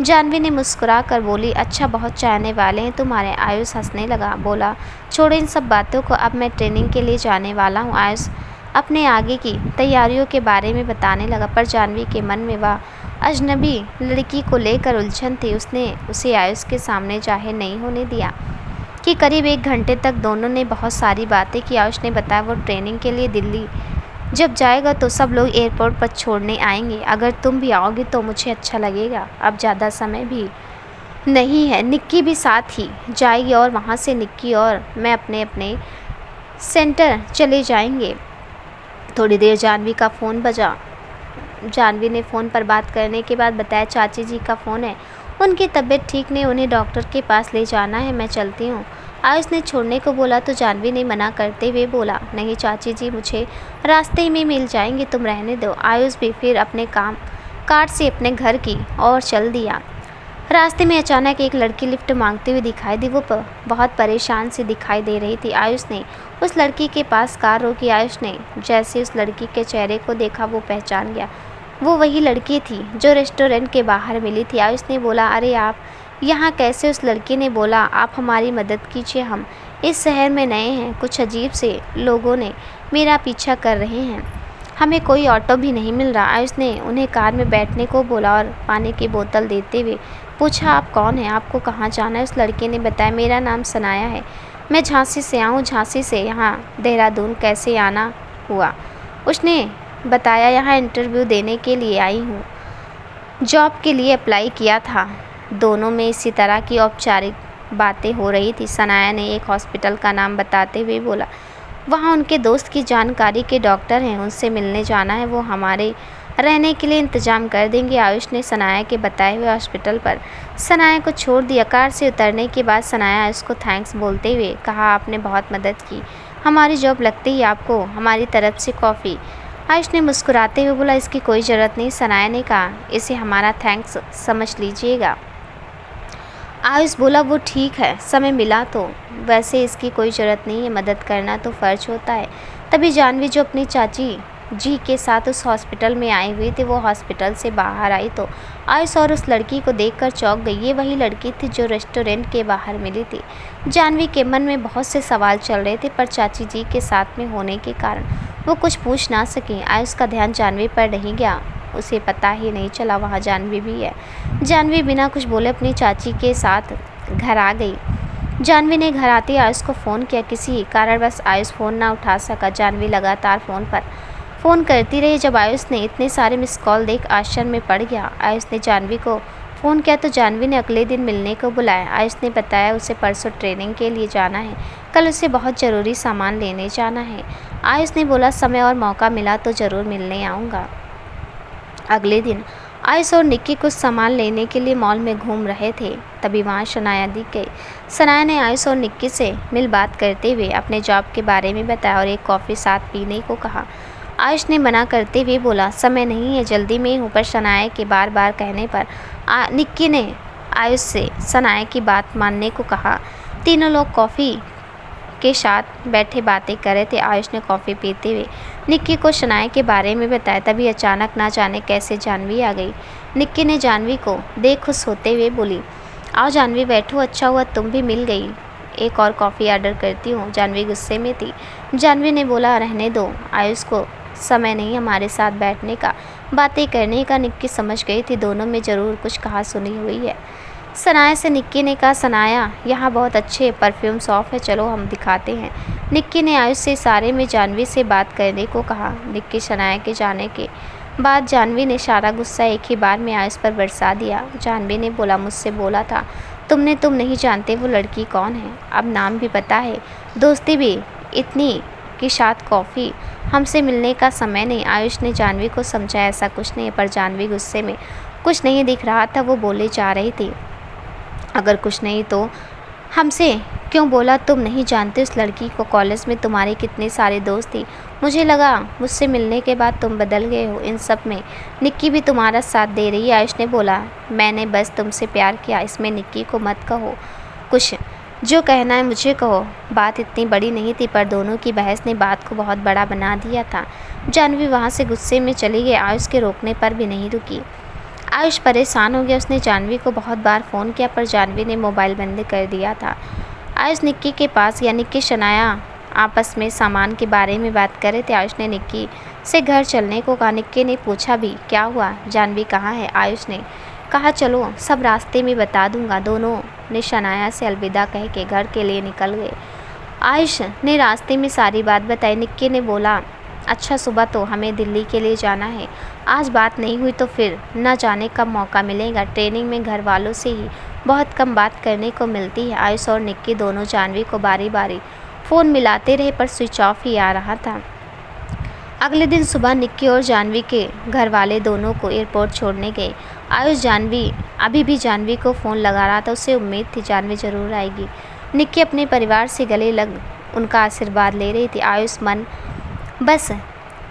जाह्नवी ने मुस्कुरा कर बोली, अच्छा, बहुत चाहने वाले हैं तुम्हारे। आयुष हंसने लगा, बोला, छोड़ो इन सब बातों को, अब मैं ट्रेनिंग के लिए जाने वाला हूँ। आयुष अपने आगे की तैयारियों के बारे में बताने लगा, पर जाह्नवी के मन में वह अजनबी लड़की को लेकर उलझन थी। उसने उसे आयुष के सामने जाहिर नहीं होने दिया कि करीब 1 घंटे तक दोनों ने बहुत सारी बातें की। आयुष ने बताया, वो ट्रेनिंग के लिए दिल्ली जब जाएगा तो सब लोग एयरपोर्ट पर छोड़ने आएंगे। अगर तुम भी आओगी तो मुझे अच्छा लगेगा। अब ज़्यादा समय भी नहीं है। निक्की भी साथ ही जाएगी और वहाँ से निक्की और मैं अपने अपने सेंटर चले जाएंगे। थोड़ी देर जाह्नवी का फ़ोन बजा। जाह्नवी ने फ़ोन पर बात करने के बाद बताया, चाची जी का फ़ोन है, उनकी तबीयत ठीक नहीं, उन्हें डॉक्टर के पास ले जाना है, मैं चलती हूँ। आयुष ने छोड़ने को बोला तो जाह्नवी ने मना करते हुए बोला, नहीं चाची जी, मुझे रास्ते में मिल जाएंगे, तुम रहने दो। आयुष भी फिर अपने कार से अपने घर की ओर चल दिया। रास्ते में अचानक एक लड़की लिफ्ट मांगते हुए दिखाई दी। वो बहुत परेशान सी दिखाई दे रही थी। आयुष ने उस लड़की के पास कार रोकी। आयुष ने जैसे उस लड़की के चेहरे को देखा, वो पहचान गया। वो वही लड़की थी जो रेस्टोरेंट के बाहर मिली थी। आयुष ने बोला, अरे आप यहाँ कैसे? उस लड़की ने बोला, आप हमारी मदद कीजिए, हम इस शहर में नए हैं, कुछ अजीब से लोगों ने मेरा पीछा कर रहे हैं, हमें कोई ऑटो भी नहीं मिल रहा। आयुष ने उन्हें कार में बैठने को बोला और पानी की बोतल देते हुए पूछा, आप कौन हैं, आपको कहाँ जाना है? उस लड़की ने बताया, मेरा नाम सनाया है, मैं झांसी से आऊँ, झांसी से यहाँ देहरादून कैसे आना हुआ? उसने बताया, यहाँ इंटरव्यू देने के लिए आई हूँ, जॉब के लिए अप्लाई किया था। दोनों में इसी तरह की औपचारिक बातें हो रही थी। सनाया ने एक हॉस्पिटल का नाम बताते हुए बोला, वहाँ उनके दोस्त की जानकारी के डॉक्टर हैं, उनसे मिलने जाना है, वो हमारे रहने के लिए इंतजाम कर देंगे। आयुष ने सनाया के बताए हुए हॉस्पिटल पर सनाया को छोड़ दिया। कार से उतरने के बाद सनाया आयुष को थैंक्स बोलते हुए कहा, आपने बहुत मदद की, हमारी जॉब लगते ही आपको हमारी तरफ से कॉफ़ी। आयुष ने मुस्कुराते हुए बोला, इसकी कोई ज़रूरत नहीं। सनाया ने कहा, इसे हमारा थैंक्स समझ लीजिएगा। आयुष बोला, वो ठीक है, समय मिला तो, वैसे इसकी कोई ज़रूरत नहीं है, मदद करना तो फ़र्ज होता है। तभी जानवी जो अपनी चाची जी के साथ उस हॉस्पिटल में आई हुई थी, वो हॉस्पिटल से बाहर आई तो आयुष और उस लड़की को देखकर चौंक गई। ये वही लड़की थी जो रेस्टोरेंट के बाहर मिली थी। जानवी के मन में बहुत से सवाल चल रहे थे, पर चाची जी के साथ में होने के कारण वो कुछ पूछ ना सकी। आयुष का ध्यान जानवी पर नहीं गया, उसे पता ही नहीं चला वहाँ जानवी भी है। जानवी बिना कुछ बोले अपनी चाची के साथ घर आ गई। जानवी ने घर आते आयुष को फ़ोन किया, किसी कारणवश आयुष फ़ोन ना उठा सका। जानवी लगातार फ़ोन करती रही। जब आयुष ने इतने सारे मिस कॉल देख आश्चर्य में पड़ गया। आयुष ने जानवी को फ़ोन किया तो जानवी ने अगले दिन मिलने को बुलाया। आयुष ने बताया उसे परसों ट्रेनिंग के लिए जाना है, कल उसे बहुत ज़रूरी सामान लेने जाना है। आयुष ने बोला, समय और मौका मिला तो ज़रूर मिलने आऊँगा। अगले दिन आयुष और निक्की कुछ सामान लेने के लिए मॉल में घूम रहे थे, तभी वहाँ शनाया दिख गई। शनाया ने आयुष और निक्की से मिल बात करते हुए अपने जॉब के बारे में बताया और एक कॉफ़ी साथ पीने को कहा। आयुष ने मना करते हुए बोला, समय नहीं है, जल्दी में हूँ। पर शनाया के बार बार कहने पर निक्की ने आयुष से शनाया की बात मानने को कहा। तीनों लोग कॉफ़ी के साथ बैठे बातें कर रहे थे। आयुष ने कॉफ़ी पीते हुए निक्की को शनाया के बारे में बताया। तभी अचानक ना जाने कैसे जानवी आ गई। निक्की ने जानवी को देख खुश होते हुए बोली, आओ जानवी बैठो, अच्छा हुआ तुम भी मिल गई, एक और कॉफ़ी ऑर्डर करती हूँ। जानवी गुस्से में थी। जानवी ने बोला, रहने दो, आयुष को समय नहीं हमारे साथ बैठने का, बातें करने का। निक्की समझ गई थी दोनों में ज़रूर कुछ कहा सुनी हुई है। सनाया से निक्की ने कहा, सनाया यहाँ बहुत अच्छे परफ्यूम शॉप है, चलो हम दिखाते हैं। निक्की ने आयुष से इशारे में जानवी से बात करने को कहा। निक्की सनाया के जाने के बाद जानवी ने सारा गुस्सा एक ही बार में आयुष पर बरसा दिया। जानवी ने बोला, मुझसे बोला था तुम नहीं जानते वो लड़की कौन है, अब नाम भी पता है, दोस्ती भी इतनी कि साथ कॉफ़ी, हमसे मिलने का समय नहीं। आयुष ने जानवी को समझाया, ऐसा कुछ नहीं है, पर जानवी गुस्से में कुछ नहीं दिख रहा था, वो बोले जा रही थी, अगर कुछ नहीं तो हमसे क्यों बोला, तुम नहीं जानते उस लड़की को, कॉलेज में तुम्हारे कितने सारे दोस्त थी, मुझे लगा मुझसे मिलने के बाद तुम बदल गए हो, इन सब में निक्की भी तुम्हारा साथ दे रही है। आयुष ने बोला, मैंने बस तुमसे प्यार किया, इसमें निक्की को मत कहो, कुछ जो कहना है मुझे कहो। बात इतनी बड़ी नहीं थी, पर दोनों की बहस ने बात को बहुत बड़ा बना दिया था। जानवी वहाँ से गुस्से में चली गई, आयुष के रोकने पर भी नहीं रुकी। आयुष परेशान हो गया, उसने जानवी को बहुत बार फ़ोन किया, पर जानवी ने मोबाइल बंद कर दिया था। आयुष निक्की के पास या निक्की शनाया आपस में सामान के बारे में बात कर रहे थे। आयुष ने निक्की से घर चलने को कहा। निक्की ने पूछा भी, क्या हुआ, जानवी कहाँ है? आयुष ने कहा, चलो सब रास्ते में बता दूंगा। दोनों ने शनाया से अलविदा कह के घर के लिए निकल गए। आयुष ने रास्ते में सारी बात बताई। निक्की ने बोला, अच्छा सुबह तो हमें दिल्ली के लिए जाना है, आज बात नहीं हुई तो फिर न जाने कब मौका मिलेगा। ट्रेनिंग में घर वालों से ही बहुत कम बात करने को मिलती है। आयुष और निक्की दोनों जानवी को बारी बारी फ़ोन मिलाते रहे, पर स्विच ऑफ ही आ रहा था। अगले दिन सुबह निक्की और जानवी के घर वाले दोनों को एयरपोर्ट छोड़ने गए। आयुष अभी भी जानवी को फ़ोन लगा रहा था, उसे उम्मीद थी जानवी ज़रूर आएगी। निक्की अपने परिवार से गले लग उनका आशीर्वाद ले रही थी। आयुष मन बस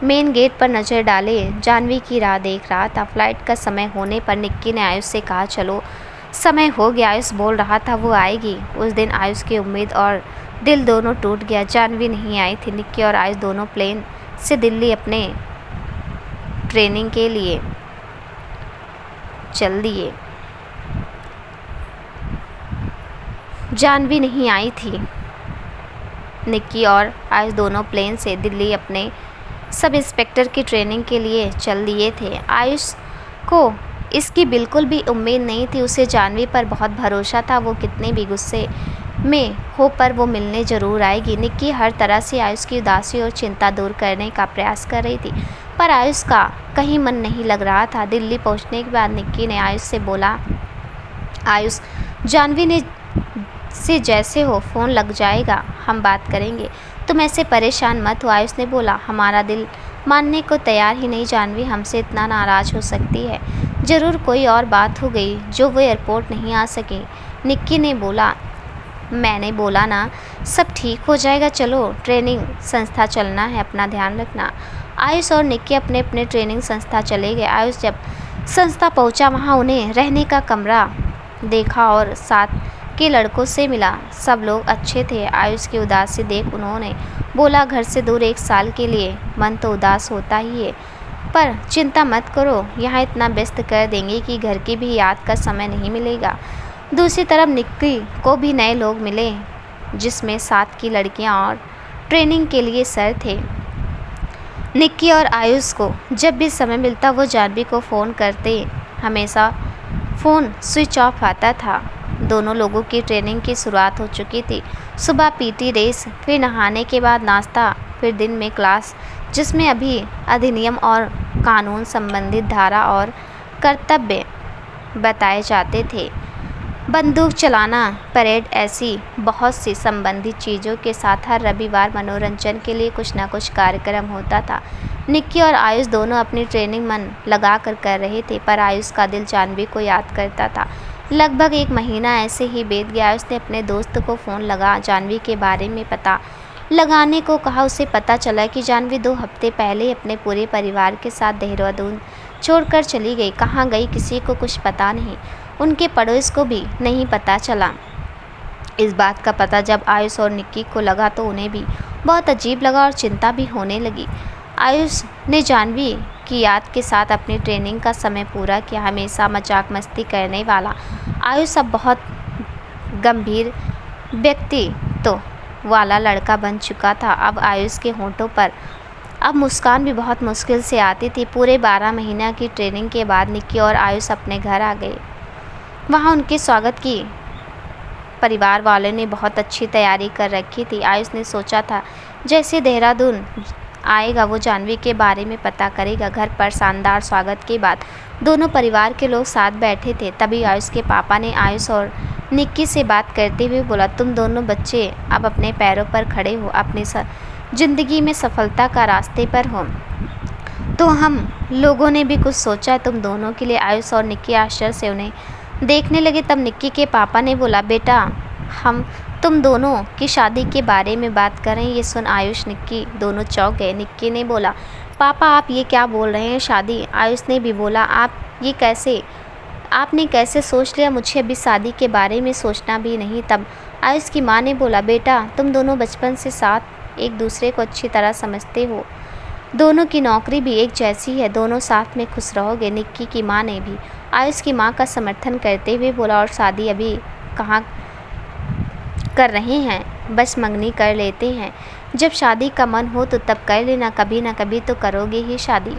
मेन गेट पर नज़र डाले जानवी की राह देख रहा था। फ्लाइट का समय होने पर निक्की ने आयुष से कहा, चलो समय हो गया। आयुष बोल रहा था वो आएगी। उस दिन आयुष की उम्मीद और दिल दोनों टूट गया। जानवी नहीं आई थी। निक्की और आयुष दोनों प्लेन से दिल्ली अपने ट्रेनिंग के लिए चल दिए। जानवी नहीं आई थी। निक्की और आयुष दोनों प्लेन से दिल्ली अपने सब इंस्पेक्टर की ट्रेनिंग के लिए चल दिए थे। आयुष को इसकी बिल्कुल भी उम्मीद नहीं थी। उसे जानवी पर बहुत भरोसा था, वो कितने भी गुस्से में हो पर वो मिलने ज़रूर आएगी। निक्की हर तरह से आयुष की उदासी और चिंता दूर करने का प्रयास कर रही थी, पर आयुष का कहीं मन नहीं लग रहा था। दिल्ली पहुंचने के बाद निक्की ने आयुष से बोला, आयुष जानवी ने से जैसे हो फ़ोन लग जाएगा, हम बात करेंगे, तुम ऐसे परेशान मत हो। आयुष ने बोला, हमारा दिल मानने को तैयार ही नहीं। जानवी हमसे इतना नाराज़ हो सकती है, ज़रूर कोई और बात हो गई जो वो एयरपोर्ट नहीं आ सकी। निक्की ने बोला, मैंने बोला ना सब ठीक हो जाएगा, चलो ट्रेनिंग संस्था चलना है, अपना ध्यान रखना। आयुष और निक्की अपने अपने ट्रेनिंग संस्था चले गए। आयुष जब संस्था पहुंचा, वहां उन्हें रहने का कमरा देखा और साथ के लड़कों से मिला। सब लोग अच्छे थे। आयुष की उदासी देख उन्होंने बोला, घर से दूर 1 साल के लिए मन तो उदास होता ही है, पर चिंता मत करो, यहाँ इतना व्यस्त कर देंगे कि घर की भी याद का समय नहीं मिलेगा। दूसरी तरफ निक्की को भी नए लोग मिले, जिसमें 7 की लड़कियां और ट्रेनिंग के लिए सर थे। निक्की और आयुष को जब भी समय मिलता वो जानवी को फ़ोन करते, हमेशा फ़ोन स्विच ऑफ आता था। दोनों लोगों की ट्रेनिंग की शुरुआत हो चुकी थी। सुबह पीटी रेस, फिर नहाने के बाद नाश्ता, फिर दिन में क्लास, जिसमें अभी अधिनियम और कानून संबंधित धारा और कर्तव्य बताए जाते थे। बंदूक चलाना, परेड, ऐसी बहुत सी संबंधित चीज़ों के साथ हर रविवार मनोरंजन के लिए कुछ न कुछ कार्यक्रम होता था। निक्की और आयुष दोनों अपनी ट्रेनिंग मन लगा कर रहे थे, पर आयुष का दिल जानवी को याद करता था। लगभग 1 महीना ऐसे ही बीत गया। आयुष ने अपने दोस्त को फ़ोन लगा जानवी के बारे में पता लगाने को कहा। उसे पता चला कि जानवी 2 हफ्ते पहले अपने पूरे परिवार के साथ देहरादून छोड़कर चली गई। कहाँ गई किसी को कुछ पता नहीं, उनके पड़ोस को भी नहीं पता चला। इस बात का पता जब आयुष और निक्की को लगा तो उन्हें भी बहुत अजीब लगा और चिंता भी होने लगी। आयुष ने जानवी की याद के साथ अपनी ट्रेनिंग का समय पूरा किया। हमेशा मजाक मस्ती करने वाला आयुष अब बहुत गंभीर व्यक्तित्व वाला लड़का बन चुका था। अब आयुष के होंठों पर अब मुस्कान भी बहुत मुश्किल से आती थी। पूरे 12 महीने की ट्रेनिंग के बाद निक्की और आयुष अपने घर आ गए। वहाँ उनके स्वागत की परिवार वालों ने बहुत अच्छी तैयारी कर रखी थी। आयुष ने सोचा था जैसे देहरादून आएगा वो जानवी के बारे में पता करेगा। घर पर शानदार स्वागत के बाद दोनों परिवार के लोग साथ बैठे थे। तभी आयुष के पापा ने आयुष और निक्की से बात करते हुए बोला, तुम दोनों बच्चे अब अपने पैरों पर खड़े हो, अपनी ज़िंदगी में सफलता का रास्ते पर हो, तो हम लोगों ने भी कुछ सोचा तुम दोनों के लिए। आयुष और निक्की आश्चर्य से उन्हें देखने लगे। तब निक्की के पापा ने बोला, बेटा हम तुम दोनों की शादी के बारे में बात करें। ये सुन आयुष निक्की दोनों चौंक गए। निक्की ने बोला, पापा आप ये क्या बोल रहे हैं, शादी? आयुष ने भी बोला, आपने कैसे सोच लिया? मुझे अभी शादी के बारे में सोचना भी नहीं। तब आयुष की माँ ने बोला, बेटा तुम दोनों बचपन से साथ एक दूसरे को अच्छी तरह समझते हो, दोनों की नौकरी भी एक जैसी है, दोनों साथ में खुश रहोगे। निक्की की माँ ने भी आयुष की माँ का समर्थन करते हुए बोला, और शादी अभी कहाँ कर रहे हैं, बस मंगनी कर लेते हैं, जब शादी का मन हो तो तब कर लेना, कभी ना कभी तो करोगे ही शादी।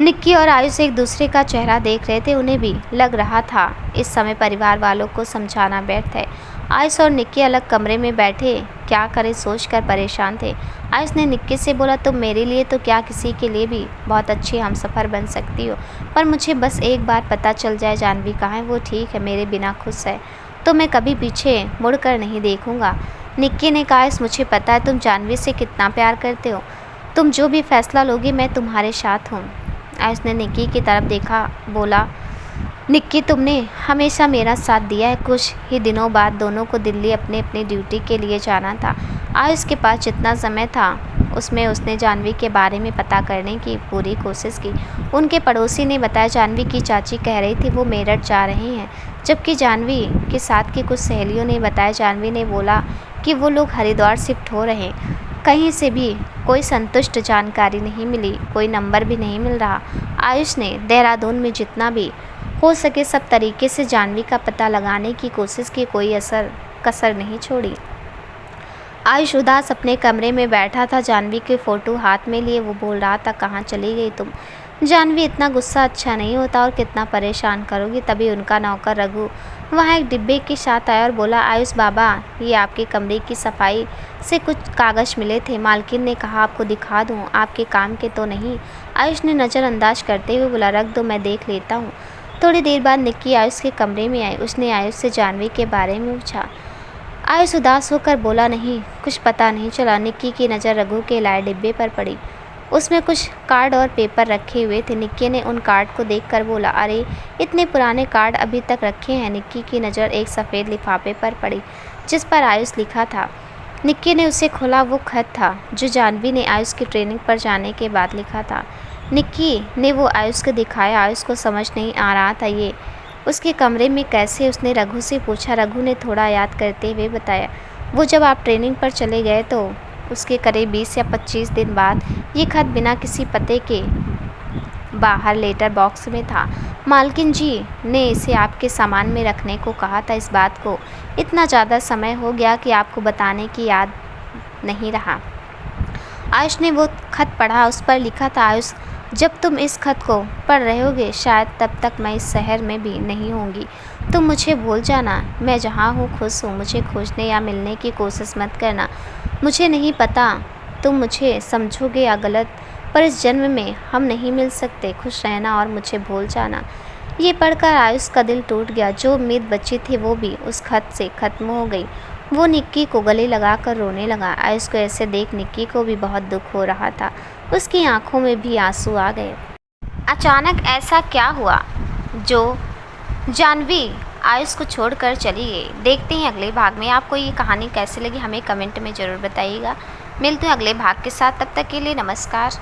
निक्की और आयुष एक दूसरे का चेहरा देख रहे थे। उन्हें भी लग रहा था इस समय परिवार वालों को समझाना व्यर्थ है। आयुष और निक्की अलग कमरे में बैठे क्या करें सोचकर परेशान थे। आयुष ने निक्की से बोला, तुम मेरे लिए तो क्या किसी के लिए भी बहुत अच्छी हमसफ़र बन सकती हो, पर मुझे बस एक बार पता चल जाए जानवी कहाँ है, वो ठीक है, मेरे बिना खुश है, तो मैं कभी पीछे मुड़कर नहीं देखूंगा। निक्की ने कहा, मुझे पता है तुम जानवी से कितना प्यार करते हो, तुम जो भी फैसला लोगे मैं तुम्हारे साथ हूँ। आयुष ने निक्की की तरफ देखा, बोला, निक्की तुमने हमेशा मेरा साथ दिया है। कुछ ही दिनों बाद दोनों को दिल्ली अपने अपनी ड्यूटी के लिए जाना था। आयुष के पास जितना समय था उसमें उसने जानवी के बारे में पता करने की पूरी कोशिश की। उनके पड़ोसी ने बताया, जानवी की चाची कह रही थी वो मेरठ जा रहे हैं, जबकि जानवी के साथ की कुछ सहेलियों ने बताया, जानवी ने बोला कि वो लोग हरिद्वार शिफ्ट हो रहे हैं। कहीं से भी कोई संतुष्ट जानकारी नहीं मिली, कोई नंबर भी नहीं मिल रहा। आयुष ने देहरादून में जितना भी हो सके सब तरीके से जानवी का पता लगाने की कोशिश की, कोई कसर नहीं छोड़ी। आयुष उदास अपने कमरे में बैठा था, जानवी के फ़ोटो हाथ में लिए वो बोल रहा था, कहाँ चली गई तुम? जानवी इतना गुस्सा अच्छा नहीं होता, और कितना परेशान करोगी। तभी उनका नौकर रघु वहाँ एक डिब्बे के साथ आया और बोला, आयुष बाबा ये आपके कमरे की सफाई से कुछ कागज़ मिले थे, मालकिन ने कहा आपको दिखा दूँ, आपके काम के तो नहीं। आयुष ने नज़रअंदाज करते हुए बोला, रख दो मैं देख लेता हूँ। थोड़ी देर बाद निक्की आयुष के कमरे में आई। उसने आयुष से जानवी के बारे में पूछा। आयुष उदास होकर बोला, नहीं कुछ पता नहीं चला। निक्की की नज़र रघु के लाए डिब्बे पर पड़ी। उसमें कुछ कार्ड और पेपर रखे हुए थे। निक्की ने उन कार्ड को देखकर बोला, अरे इतने पुराने कार्ड अभी तक रखे हैं। निक्की की नज़र एक सफ़ेद लिफाफे पर पड़ी जिस पर आयुष लिखा था। निक्की ने उसे खोला। वो खत था जो जाह्नवी ने आयुष की ट्रेनिंग पर जाने के बाद लिखा था। निक्की ने वो आयुष को दिखाया। आयुष को समझ नहीं आ रहा था ये उसके कमरे में कैसे। उसने रघु से पूछा। रघु ने थोड़ा याद करते हुए बताया, वो जब आप ट्रेनिंग पर चले गए तो उसके करीब 20 या 25 दिन बाद ये खत बिना किसी पते के बाहर लेटर बॉक्स में था। मालकिन जी ने इसे आपके सामान में रखने को कहा था। इस बात को इतना ज़्यादा समय हो गया कि आपको बताने की याद नहीं रहा। आयुष ने वो खत पढ़ा। उस पर लिखा था, आयुष जब तुम इस खत को पढ़ रहे होगे शायद तब तक मैं इस शहर में भी नहीं होंगी। तुम मुझे भूल जाना। मैं जहाँ हूँ खुश हूँ। मुझे खोजने या मिलने की कोशिश मत करना। मुझे नहीं पता तुम मुझे समझोगे या गलत, पर इस जन्म में हम नहीं मिल सकते। खुश रहना और मुझे भूल जाना। ये पढ़कर आयुष का दिल टूट गया। जो उम्मीद बची थी वो भी उस खत से ख़त्म हो गई। वो निक्की को गले लगाकर रोने लगा। आयुष को ऐसे देख निक्की को भी बहुत दुख हो रहा था। उसकी आंखों में भी आंसू आ गए। अचानक ऐसा क्या हुआ जो जाह्नवी आयुष को छोड़कर चली गई? देखते हैं अगले भाग में। आपको ये कहानी कैसी लगी हमें कमेंट में ज़रूर बताइएगा। मिलते हैं अगले भाग के साथ। तब तक के लिए नमस्कार।